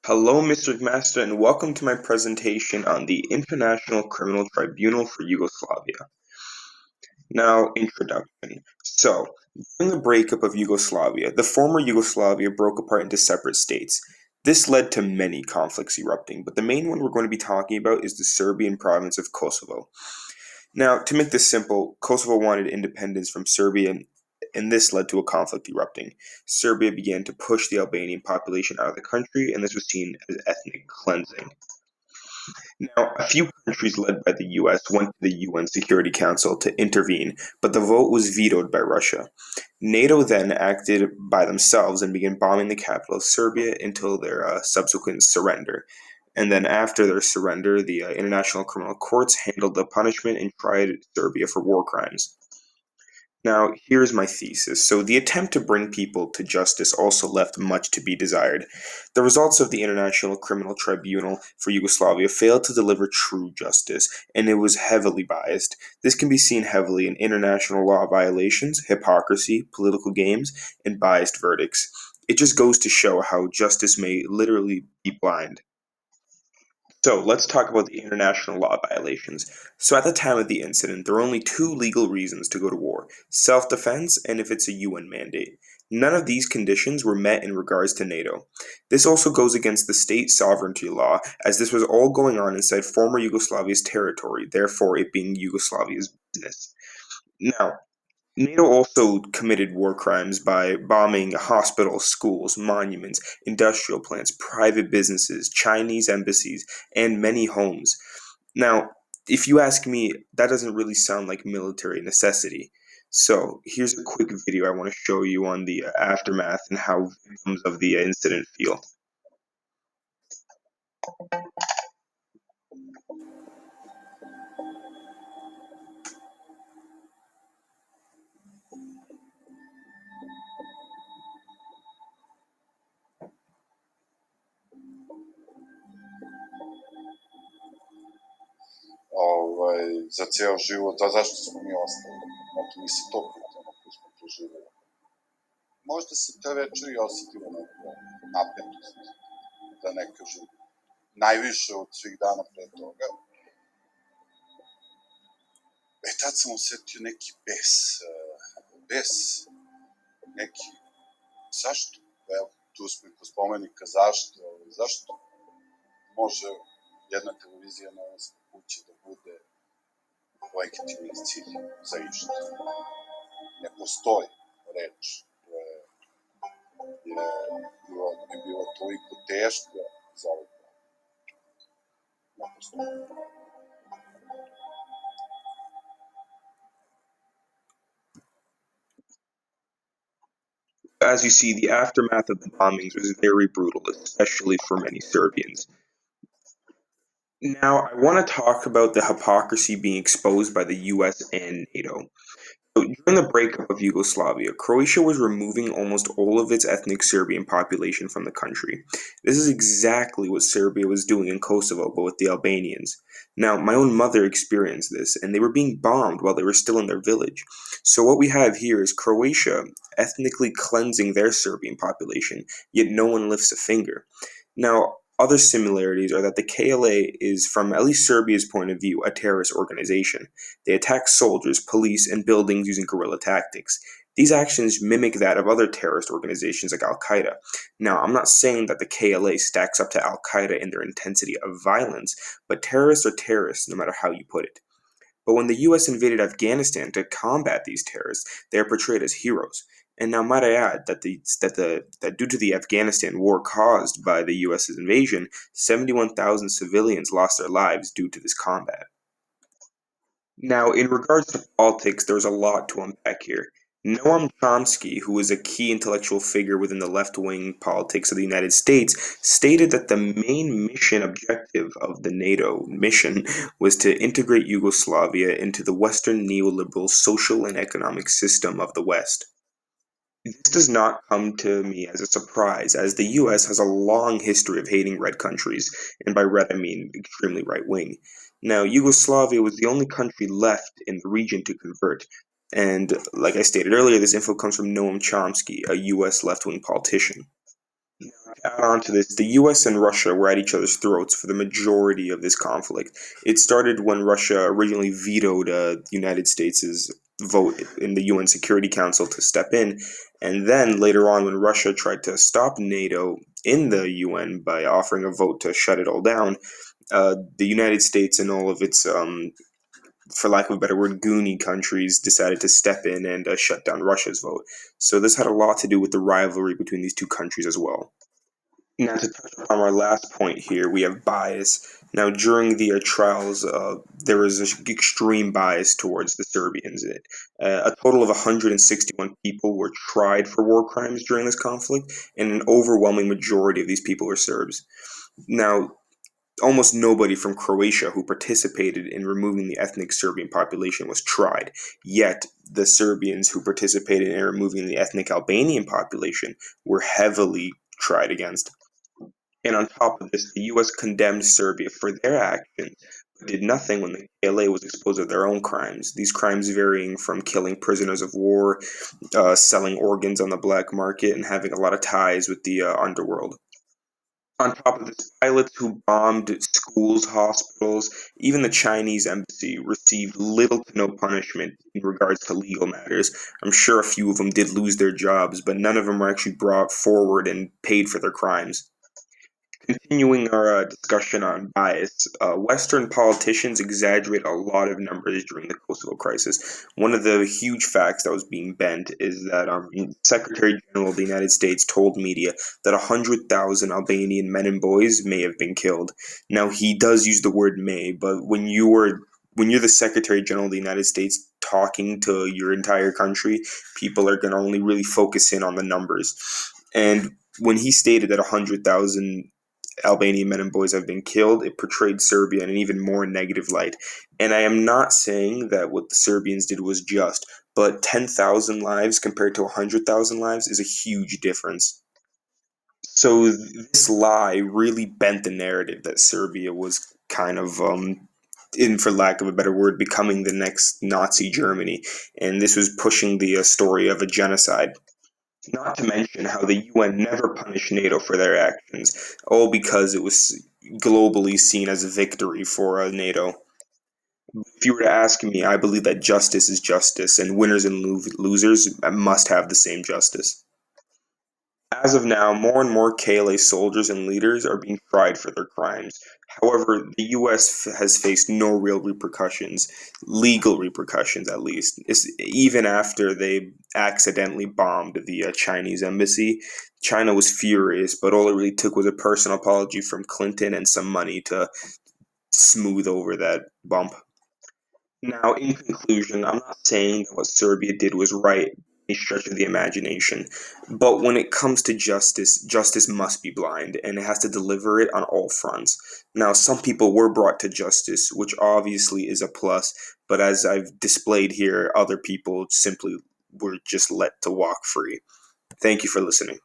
Hello, Mr. Master, and welcome to my presentation on the International Criminal Tribunal for Yugoslavia. Now, introduction. During the breakup of Yugoslavia, the former Yugoslavia broke apart into separate states. This led to many conflicts erupting, but the main one we're going to be talking about is the Serbian province of Kosovo. Now, to make this simple, Kosovo wanted independence from Serbia, and this led to a conflict erupting. Serbia began to push the Albanian population out of the country, and this was seen as ethnic cleansing. Now, a few countries led by the US went to the UN Security Council to intervene, but the vote was vetoed by Russia. NATO then acted by themselves and began bombing the capital of Serbia until their subsequent surrender. And then after their surrender, the International Criminal Courts handled the punishment and tried Serbia for war crimes. Now, here's my thesis. The attempt to bring people to justice also left much to be desired. The results of the International Criminal Tribunal for Yugoslavia failed to deliver true justice, and it was heavily biased. This can be seen heavily in international law violations, hypocrisy, political games, and biased verdicts. It just goes to show how justice may literally be blind. So let's talk about the international law violations. So at the time of the incident, there were only two legal reasons to go to war: self-defense and if it's a UN mandate. None of these conditions were met in regards to NATO. This also goes against the state sovereignty law, as this was all going on inside former Yugoslavia's territory, therefore it being Yugoslavia's business. Now, NATO also committed war crimes by bombing hospitals, schools, monuments, industrial plants, private businesses, Chinese embassies, and many homes. Now, if you ask me, that doesn't really sound like military necessity. So, here's a quick video I want to show you on the aftermath and how victims of the incident feel. za ceo život, a zašto smo mi ostali? Znači, mi se to pitamo koji smo preživjeli. Možda se te večeri osetilo neka napetost, da ne kažem, najviše od svih dana pre toga. Tad sam osetio neki bes, neki, zašto? Evo, tu smo i kod spomenika, zašto može jedna televizija novinska kuća da bude legitimni cilj za išta. Ne postoji reč koja je bila toliko teška za ovaj plan. Ne postoji. As you see, the aftermath of the bombings was very brutal, especially for many Serbians. Now, I want to talk about the hypocrisy being exposed by the US and NATO. So, during the breakup of Yugoslavia, Croatia was removing almost all of its ethnic Serbian population from the country. This is exactly what Serbia was doing in Kosovo, but with the Albanians. Now, my own mother experienced this, and they were being bombed while they were still in their village. So, what we have here is Croatia ethnically cleansing their Serbian population, yet no one lifts a finger. Now, other similarities are that the KLA is, from at least Serbia's point of view, a terrorist organization. They attack soldiers, police, and buildings using guerrilla tactics. These actions mimic that of other terrorist organizations like Al Qaeda. Now, I'm not saying that the KLA stacks up to Al Qaeda in their intensity of violence, but terrorists are terrorists no matter how you put it. But when the US invaded Afghanistan to combat these terrorists, they are portrayed as heroes. And now, might I add that due to the Afghanistan war caused by the US's invasion, 71,000 civilians lost their lives due to this combat. Now, in regards to politics, there's a lot to unpack here. Noam Chomsky, who was a key intellectual figure within the left-wing politics of the United States, stated that the main mission objective of the NATO mission was to integrate Yugoslavia into the Western neoliberal social and economic system of the West. This does not come to me as a surprise, as the US has a long history of hating red countries, and by red I mean extremely right wing. Now, Yugoslavia was the only country left in the region to convert, and like I stated earlier, this info comes from Noam Chomsky, a US left wing politician. To add on to this, the US and Russia were at each other's throats for the majority of this conflict. It started when Russia originally vetoed the United States' vote in the UN Security Council to step in, and then later on, when Russia tried to stop NATO in the UN by offering a vote to shut it all down, the United States and all of its, for lack of a better word, goony countries decided to step in and shut down Russia's vote. So this had a lot to do with the rivalry between these two countries as well. Now, to touch upon our last point here, we have bias. Now, during the trials, there was extreme bias towards the Serbians. A total of 161 people were tried for war crimes during this conflict, and an overwhelming majority of these people were Serbs. Now, almost nobody from Croatia who participated in removing the ethnic Serbian population was tried. Yet, the Serbians who participated in removing the ethnic Albanian population were heavily tried against. And on top of this, the US condemned Serbia for their actions, but did nothing when the KLA was exposed of their own crimes. These crimes varying from killing prisoners of war, selling organs on the black market, and having a lot of ties with the underworld. On top of this, pilots who bombed schools, hospitals, even the Chinese embassy received little to no punishment in regards to legal matters. I'm sure a few of them did lose their jobs, but none of them were actually brought forward and paid for their crimes. Continuing our discussion on bias, Western politicians exaggerate a lot of numbers during the Kosovo crisis. One of the huge facts that was being bent is that Secretary General of the United States told media that 100,000 Albanian men and boys may have been killed. Now he does use the word "may," but when you're the Secretary General of the United States talking to your entire country, people are going to only really focus in on the numbers. And when he stated that 100,000 Albanian men and boys have been killed, it portrayed Serbia in an even more negative light. And I am not saying that what the Serbians did was just, but 10,000 lives compared to 100,000 lives is a huge difference. So this lie really bent the narrative that Serbia was kind of, in for lack of a better word, becoming the next Nazi Germany. And this was pushing the story of a genocide. Not to mention how the UN never punished NATO for their actions, all because it was globally seen as a victory for NATO. If you were to ask me, I believe that justice is justice, and winners and losers must have the same justice. As of now, more and more KLA soldiers and leaders are being tried for their crimes. However, the US has faced no real repercussions, legal repercussions at least. Even after they accidentally bombed the Chinese embassy, China was furious, but all it really took was a personal apology from Clinton and some money to smooth over that bump. Now, in conclusion, I'm not saying that what Serbia did was right by any stretch of the imagination, but when it comes to justice, justice must be blind, and it has to deliver it on all fronts. Now, some people were brought to justice, which obviously is a plus, but as I've displayed here, other people simply were just let to walk free. Thank you for listening.